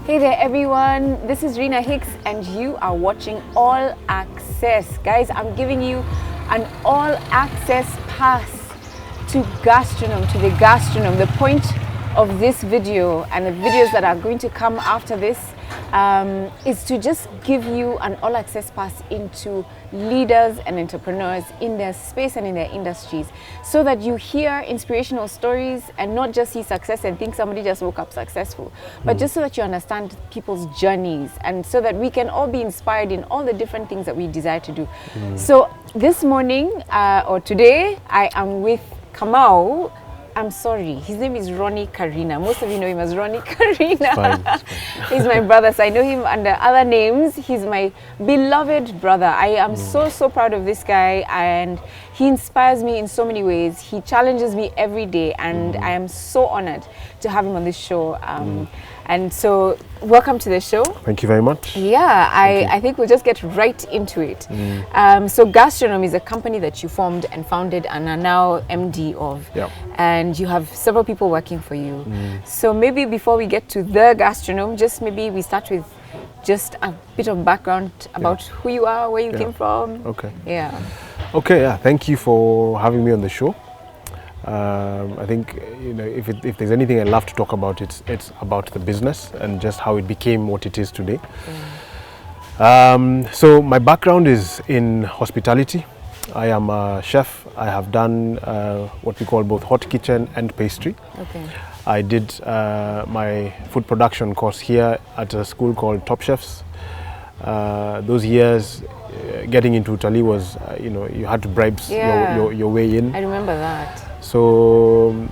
Hey there everyone, this is Rina Hicks and you are watching All Access. Guys, I'm giving you an all access pass to Gastronome, to the Gastronome. The point of this video and the videos that are going to come after this is to just give you an all access pass into leaders and entrepreneurs in their space and in their industries, so that you hear inspirational stories and not just see success and think somebody just woke up successful, but just so that you understand people's journeys and so that we can all be inspired in all the different things that we desire to do. So this morning or today I am with Kamau. I'm sorry, his name is Roni Karina. Most of you know him as Roni Karina. It's fine. He's my brother, so I know him under other names. He's my beloved brother. I am so proud of this guy, and he inspires me in so many ways. He challenges me every day, and I am so honored to have him on this show. And so, welcome to the show. Thank you very much. Yeah, I think we'll just get right into it. So Gastronome is a company that you formed and founded and are now MD of. Yep. And you have several people working for you. So maybe before we get to the Gastronome, just maybe we start with just a bit of background about who you are, where you came from. Okay. Yeah. Okay, yeah, thank you for having me on the show. I think, you know, if there's anything I love to talk about, it's about the business and just how it became what it is today. So my background is in hospitality. I am a chef. I have done what we call both hot kitchen and pastry. Okay. I did my food production course here at a school called Top Chefs. Those years, getting into Italy was, you know, you had to bribe your way in. I remember that. So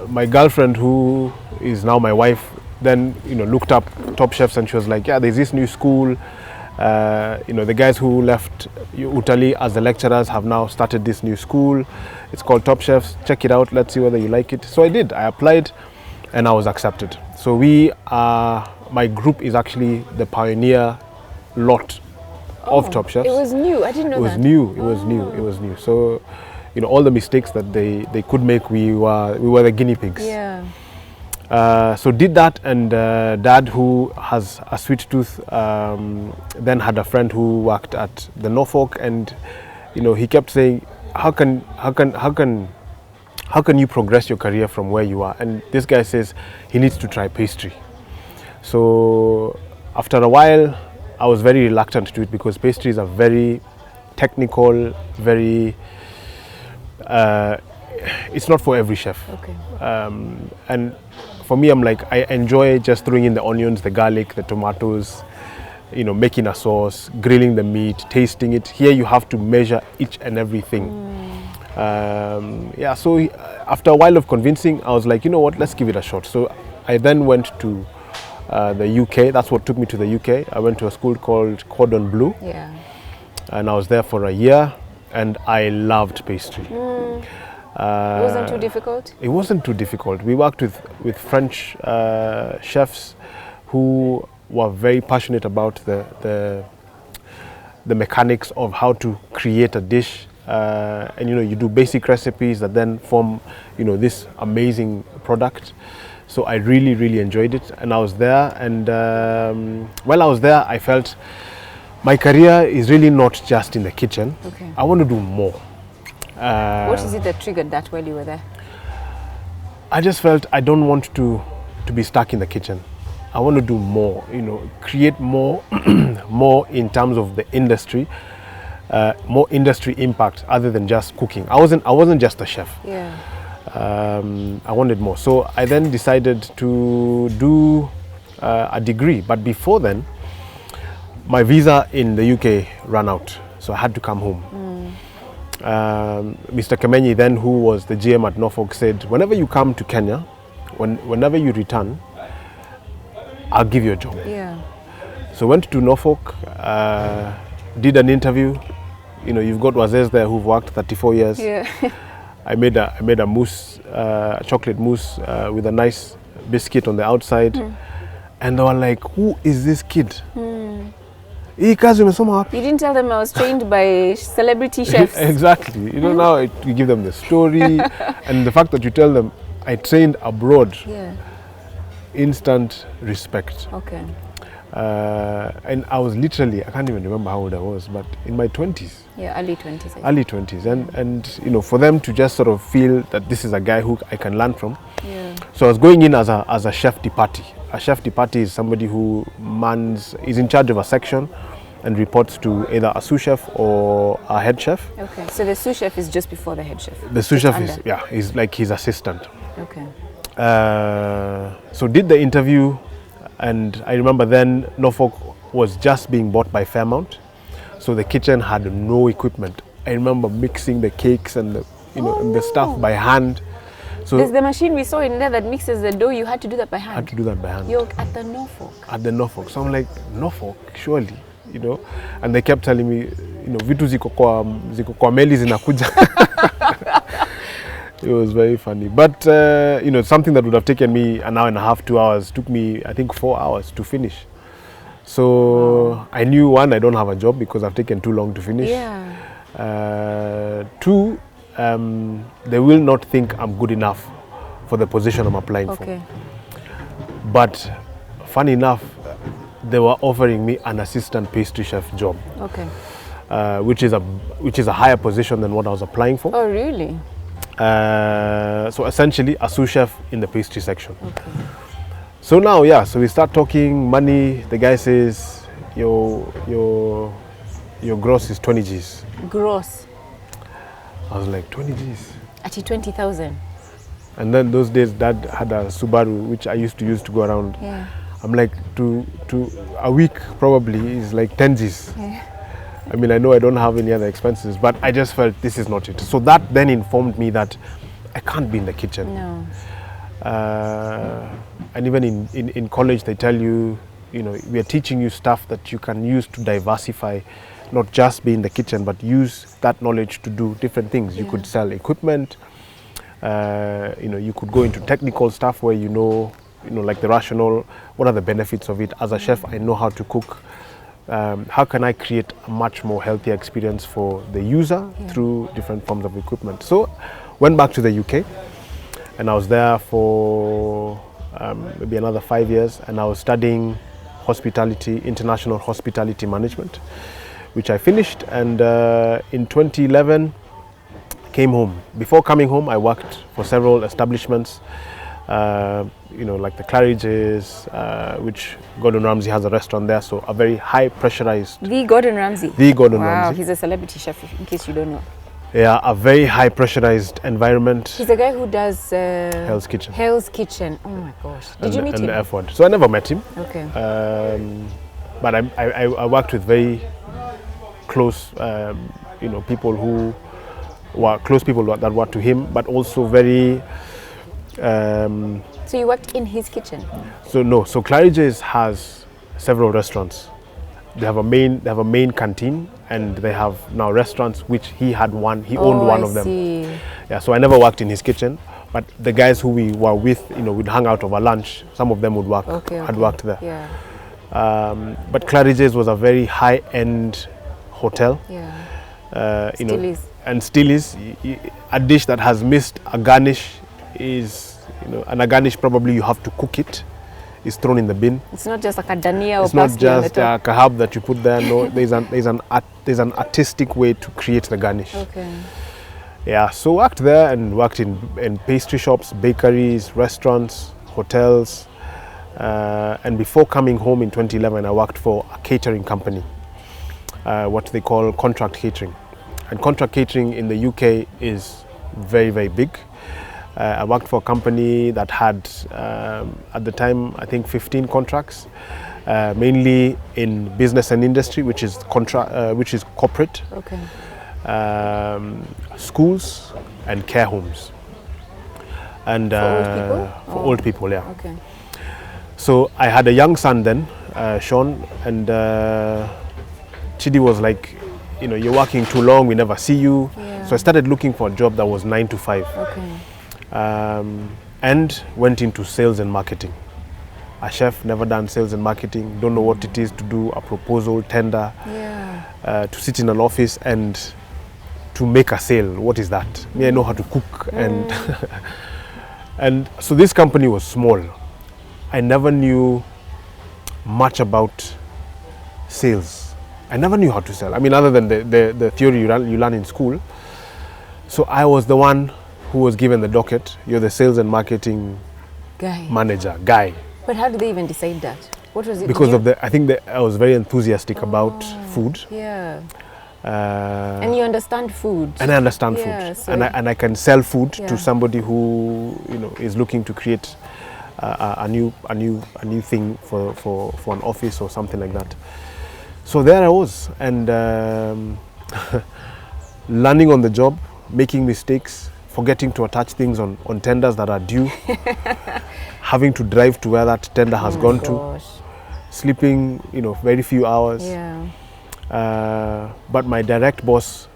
my girlfriend, who is now my wife, then, you know, looked up Top Chefs and she was like, yeah, there's this new school. You know, the guys who left Italy as the lecturers have now started this new school. It's called Top Chefs. Check it out. Let's see whether you like it. So I did. I applied and I was accepted. So my group is actually the pioneer lot of Top Chefs. It was new. I didn't know that. It was new. It was new. It was new. So, you know, all the mistakes that they could make, we were the guinea pigs. Yeah. So did that, and Dad, who has a sweet tooth, then had a friend who worked at the Norfolk, and, you know, he kept saying, how can you progress your career from where you are? And this guy says he needs to try pastry. So after a while, I was very reluctant to it because pastries are very technical, very it's not for every chef. Okay. And for me, I'm like, I enjoy just throwing in the onions, the garlic, the tomatoes, you know, making a sauce, grilling the meat, tasting it. Here you have to measure each and everything. Yeah, so after a while of convincing, I was like, you know what, let's give it a shot. So I then went to the UK. That's what took me to the UK. I went to a school called Cordon Bleu. Yeah. And I was there for a year, and I loved pastry. It wasn't too difficult? It wasn't too difficult. We worked with French chefs who were very passionate about the mechanics of how to create a dish. And, you know, you do basic recipes that then form, you know, this amazing product. So I really enjoyed it, and I was there, and while I was there, I felt my career is really not just in the kitchen. Okay. I want to do more. What is it that triggered that while you were there? I just felt I don't want to be stuck in the kitchen. I want to do more, you know, create more, more in terms of the industry, more industry impact other than just cooking. I wasn't just a chef. Yeah. I wanted more. So I then decided to do a degree. But before then, my visa in the UK ran out. So I had to come home. Mr. Kemenyi then, who was the GM at Norfolk, said, whenever you come to Kenya, whenever you return, I'll give you a job. Yeah. So went to Norfolk, did an interview. You know, you've got Wazes there who've worked 34 years. Yeah. I made a mousse, chocolate mousse with a nice biscuit on the outside. And they were like, who is this kid? You didn't tell them I was trained by celebrity chefs. Exactly. You know, now you give them the story and the fact that you tell them I trained abroad. Yeah. instant respect. Okay. And I was literally, I can't even remember how old I was, but in my 20s. Yeah, early 20s. Early 20s. And you know, for them to just sort of feel that this is a guy who I can learn from. Yeah. So I was going in as a chef de partie. A chef de partie is somebody who is in charge of a section and reports to either a sous chef or a head chef. Okay, so the sous chef is just before the head chef? The sous chef is like his assistant. Okay. So did the interview, and I remember then Norfolk was just being bought by Fairmount, so the kitchen had no equipment. I remember mixing the cakes and the stuff by hand. So there's the machine we saw in there that mixes the dough. You had to do that by hand? I had to do that by hand. You're at the Norfolk? At the Norfolk. So I'm like, Norfolk, surely, you know? And they kept telling me, you know, vitu ziko kwa meli zinakuja. It was very funny. But, you know, something that would have taken me an hour and a half, 2 hours, took me, I think, 4 hours to finish. So I knew, one, I don't have a job because I've taken too long to finish. Yeah. Two, they will not think I'm good enough for the position I'm applying for. But funny enough, they were offering me an assistant pastry chef job. Okay. Which is a higher position than what I was applying for. Oh, really? So essentially a sous chef in the pastry section. Okay. So now, yeah, so we start talking money. The guy says, your gross is 20 G's. Gross? I was like, 20 G's? At 20,000? And then those days, Dad had a Subaru, which I used to use to go around. Yeah. I'm like, to a week probably is like 10 G's. Yeah. I mean, I know I don't have any other expenses, but I just felt this is not it. So that then informed me that I can't be in the kitchen. No. And even in college, they tell you, you know, we are teaching you stuff that you can use to diversify, not just be in the kitchen, but use that knowledge to do different things. You could sell equipment, you know, you could go into technical stuff where you know, like the rationale, what are the benefits of it? As a chef, I know how to cook. How can I create a much more healthier experience for the user through different forms of equipment? So went back to the UK, and I was there for maybe another 5 years, and I was studying international hospitality management, which I finished, and in 2011 came home. Before coming home, I worked for several establishments, you know, like the Claridge's, which Gordon Ramsay has a restaurant there, so a very high pressurized. The Gordon Ramsay? The Gordon Ramsay. Ramsay. He's a celebrity chef, in case you don't know. Yeah, a very high pressurized environment. He's the guy who does Hell's Kitchen. Hell's Kitchen. Oh my gosh! Did you meet him? And the F word. So I never met him. Okay. But I worked with very close, you know, people who were close people that were to him, but also very. So you worked in his kitchen? So no. So Claridge's has several restaurants. They have a main canteen, and they have now restaurants, which he had one. He owned one of them. See. Yeah. So I never worked in his kitchen, but the guys who we were with, you know, we'd hang out over lunch. Some of them would work. Had worked there. Yeah. But Claridge's was a very high-end hotel. Yeah. You know, and still is. A dish that has missed a garnish is, you know, and a garnish probably you have to cook it. Is thrown in the bin. It's not just like a dania or it's not just a herb that you put there. No, there's an artistic way to create the garnish. Okay. Yeah, so worked there and worked in pastry shops, bakeries, restaurants, hotels, and before coming home in 2011, I worked for a catering company, what they call contract catering, and contract catering in the UK is very, very big. I worked for a company that had, at the time, I think 15 contracts, mainly in business and industry, which is corporate, schools and care homes. And for old people, yeah. Okay. So I had a young son then, Sean, and Chidi was like, you know, you're working too long, we never see you. Yeah. So I started looking for a job that was 9 to 5. Okay. And went into sales and marketing. A chef, never done sales and marketing, don't know what it is to do a proposal, tender, to sit in an office and to make a sale. What is that? Me, I know how to cook. And and so this company was small. I never knew much about sales. I never knew how to sell. I mean, other than the theory you learn in school. So I was the one who was given the docket. You're the sales and marketing manager guy. But how did they even decide that? What was it? Because I think that I was very enthusiastic about food. Yeah. And you understand food. And I understand food. So and I can sell food to somebody who is looking to create a new thing for an office or something like that. So there I was, and learning on the job, making mistakes, forgetting to attach things on tenders that are due, having to drive to where that tender has gone to, sleeping very few hours. But my direct boss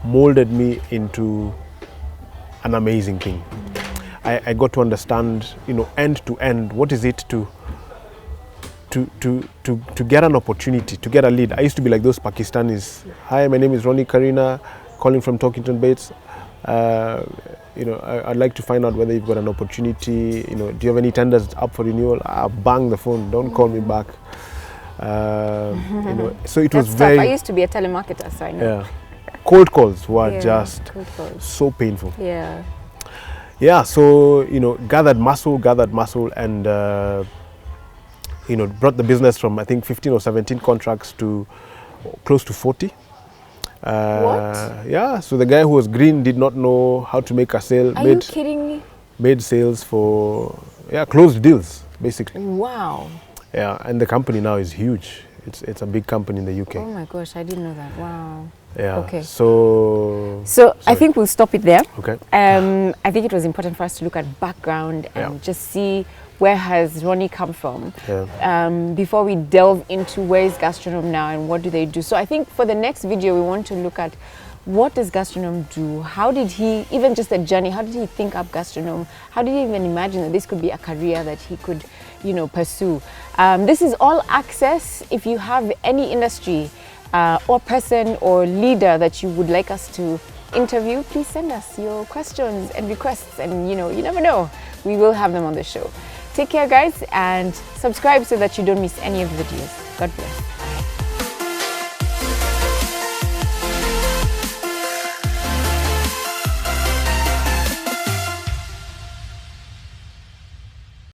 molded me into an amazing thing. I got to understand end to end what is it to get an opportunity, to get a lead. I used to be like those Pakistanis. Hi, my name is Roni Kamau, calling from Talkington Bates. I'd like to find out whether you've got an opportunity. Do you have any tenders up for renewal? Bang the phone. Don't call me back. So it was very. Tough. I used to be a telemarketer, so I know. Yeah, cold calls were just so painful. Yeah. Yeah. So gathered muscle, and brought the business from I think 15 or 17 contracts to close to 40. What? Yeah, so the guy who was green did not know how to make a sale. Are you kidding me? Made sales for, closed deals, basically. Wow. Yeah, and the company now is huge. It's a big company in the UK. Oh my gosh, I didn't know that. Wow. Yeah. Okay. So I think we'll stop it there. Okay. I think it was important for us to look at background and just see where has Roni come from before we delve into where is Gastronome now and what do they do. So I think for the next video we want to look at what does Gastronome do? How did he, even just the journey, how did he think up Gastronome? How did he even imagine that this could be a career that he could, pursue? This is all access. If you have any industry or person or leader that you would like us to interview, please send us your questions and requests, and you never know, we will have them on the show. Take care, guys, and subscribe so that you don't miss any of the videos. God bless.